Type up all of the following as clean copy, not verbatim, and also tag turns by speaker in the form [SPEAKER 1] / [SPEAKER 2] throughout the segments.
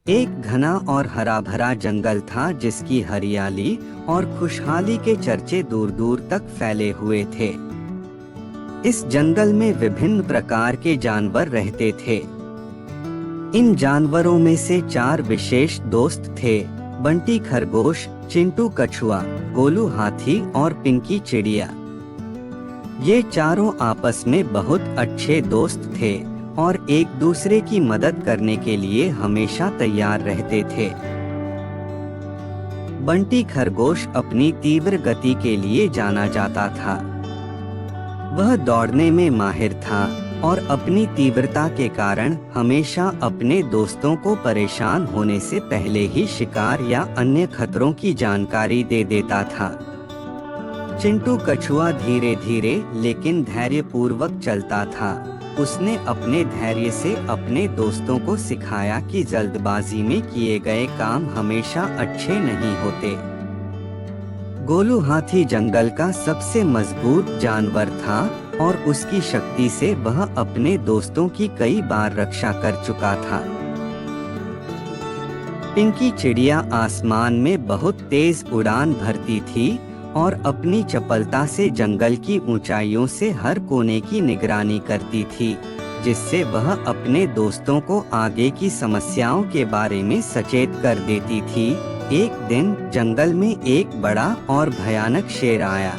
[SPEAKER 1] एक घना और हरा भरा जंगल था जिसकी हरियाली और खुशहाली के चर्चे दूर दूर तक फैले हुए थे। इस जंगल में विभिन्न प्रकार के जानवर रहते थे। इन जानवरों में से 4 विशेष दोस्त थे: बंटी खरगोश, चिंटू कछुआ, गोलू हाथी और पिंकी चिड़िया। ये चारों आपस में बहुत अच्छे दोस्त थे और एक दूसरे की मदद करने के लिए हमेशा तैयार रहते थे। बंटी खरगोश अपनी तीव्र गति के लिए जाना जाता था। वह दौड़ने में माहिर था और अपनी तीव्रता के कारण हमेशा अपने दोस्तों को परेशान होने से पहले ही शिकार या अन्य खतरों की जानकारी दे देता था। चिंटू कछुआ धीरे धीरे लेकिन धैर्यपूर्वक चलता था। उसने अपने धैर्य से अपने दोस्तों को सिखाया कि जल्दबाजी में किए गए काम हमेशा अच्छे नहीं होते। गोलू हाथी जंगल का सबसे मजबूत जानवर था और उसकी शक्ति से वह अपने दोस्तों की कई बार रक्षा कर चुका था। पिंकी चिड़िया आसमान में बहुत तेज उड़ान भरती थी और अपनी चपलता से जंगल की ऊंचाइयों से हर कोने की निगरानी करती थी, जिससे वह अपने दोस्तों को आगे की समस्याओं के बारे में सचेत कर देती थी। एक दिन जंगल में एक बड़ा और भयानक शेर आया।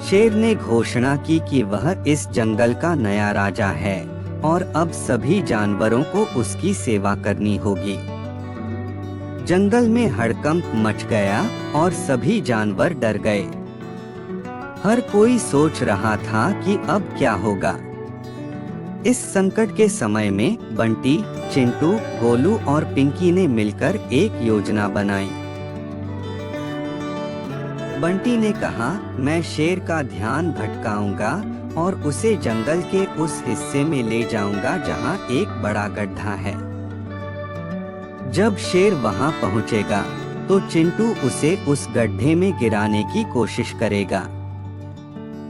[SPEAKER 1] शेर ने घोषणा की कि वह इस जंगल का नया राजा है और अब सभी जानवरों को उसकी सेवा करनी होगी। जंगल में हड़कंप मच गया और सभी जानवर डर गए। हर कोई सोच रहा था कि अब क्या होगा। इस संकट के समय में बंटी, चिंटू, गोलू और पिंकी ने मिलकर एक योजना बनाई। बंटी ने कहा, मैं शेर का ध्यान भटकाऊंगा और उसे जंगल के उस हिस्से में ले जाऊंगा जहां एक बड़ा गड्ढा है। जब शेर वहां पहुंचेगा तो चिंटू उसे उस गड्ढे में गिराने की कोशिश करेगा।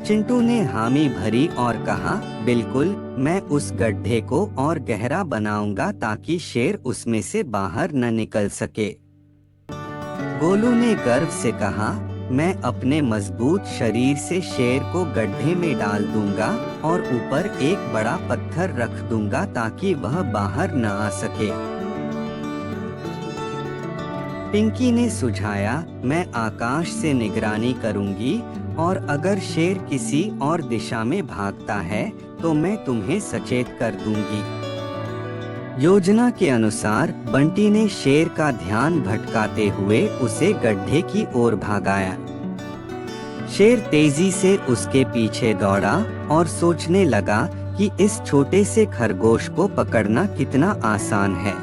[SPEAKER 1] चिंटू ने हामी भरी और कहा, बिल्कुल, मैं उस गड्ढे को और गहरा बनाऊंगा ताकि शेर उसमें से बाहर न निकल सके। गोलू ने गर्व से कहा, मैं अपने मजबूत शरीर से शेर को गड्ढे में डाल दूंगा और ऊपर एक बड़ा पत्थर रख दूंगा ताकि वह बाहर न आ सके। पिंकी ने सुझाया, मैं आकाश से निगरानी करूंगी और अगर शेर किसी और दिशा में भागता है तो मैं तुम्हें सचेत कर दूंगी। योजना के अनुसार बंटी ने शेर का ध्यान भटकाते हुए उसे गड्ढे की ओर भगाया। शेर तेजी से उसके पीछे दौड़ा और सोचने लगा कि इस छोटे से खरगोश को पकड़ना कितना आसान है।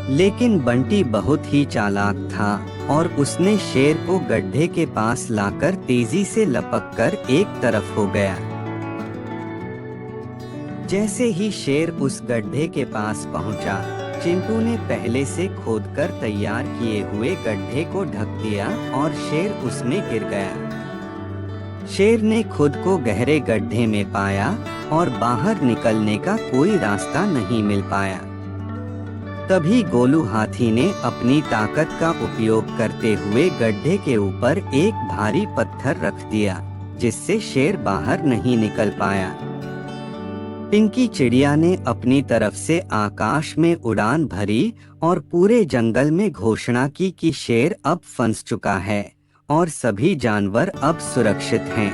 [SPEAKER 1] लेकिन बंटी बहुत ही चालाक था और उसने शेर को गड्ढे के पास लाकर तेजी से लपककर एक तरफ हो गया। जैसे ही शेर उस गड्ढे के पास पहुंचा, चिंटू ने पहले से खोदकर तैयार किए हुए गड्ढे को ढक दिया और शेर उसमें गिर गया। शेर ने खुद को गहरे गड्ढे में पाया और बाहर निकलने का कोई रास्ता नहीं मिल पाया। तभी गोलू हाथी ने अपनी ताकत का उपयोग करते हुए गड्ढे के ऊपर एक भारी पत्थर रख दिया, जिससे शेर बाहर नहीं निकल पाया। पिंकी चिड़िया ने अपनी तरफ से आकाश में उड़ान भरी और पूरे जंगल में घोषणा की कि शेर अब फंस चुका है और सभी जानवर अब सुरक्षित हैं।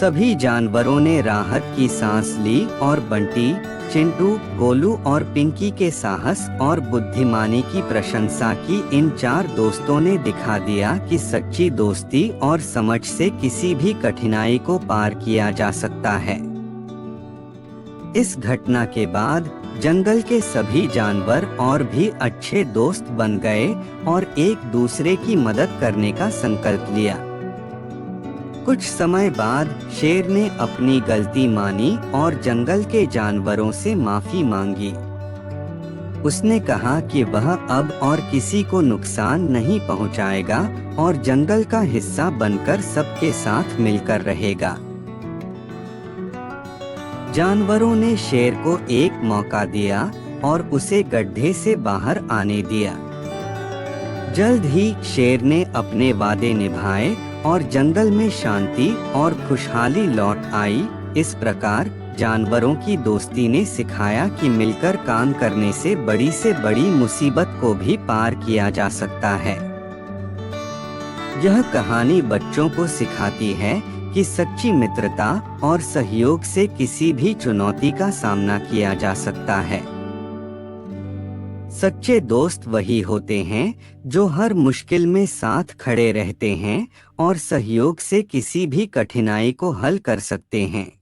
[SPEAKER 1] सभी जानवरों ने राहत की सांस ली और बंटी, चिंटू, गोलू और पिंकी के साहस और बुद्धिमानी की प्रशंसा की। इन 4 दोस्तों ने दिखा दिया कि सच्ची दोस्ती और समझ से किसी भी कठिनाई को पार किया जा सकता है। इस घटना के बाद जंगल के सभी जानवर और भी अच्छे दोस्त बन गए और एक दूसरे की मदद करने का संकल्प लिया। कुछ समय बाद शेर ने अपनी गलती मानी और जंगल के जानवरों से माफी मांगी। उसने कहा कि वह अब और किसी को नुकसान नहीं पहुंचाएगा और जंगल का हिस्सा बनकर सबके साथ मिलकर रहेगा। जानवरों ने शेर को एक मौका दिया और उसे गड्ढे से बाहर आने दिया। जल्द ही शेर ने अपने वादे निभाए और जंगल में शांति और खुशहाली लौट आई। इस प्रकार जानवरों की दोस्ती ने सिखाया कि मिलकर काम करने से बड़ी मुसीबत को भी पार किया जा सकता है। यह कहानी बच्चों को सिखाती है कि सच्ची मित्रता और सहयोग से किसी भी चुनौती का सामना किया जा सकता है। सच्चे दोस्त वही होते हैं जो हर मुश्किल में साथ खड़े रहते हैं और सहयोग से किसी भी कठिनाई को हल कर सकते हैं।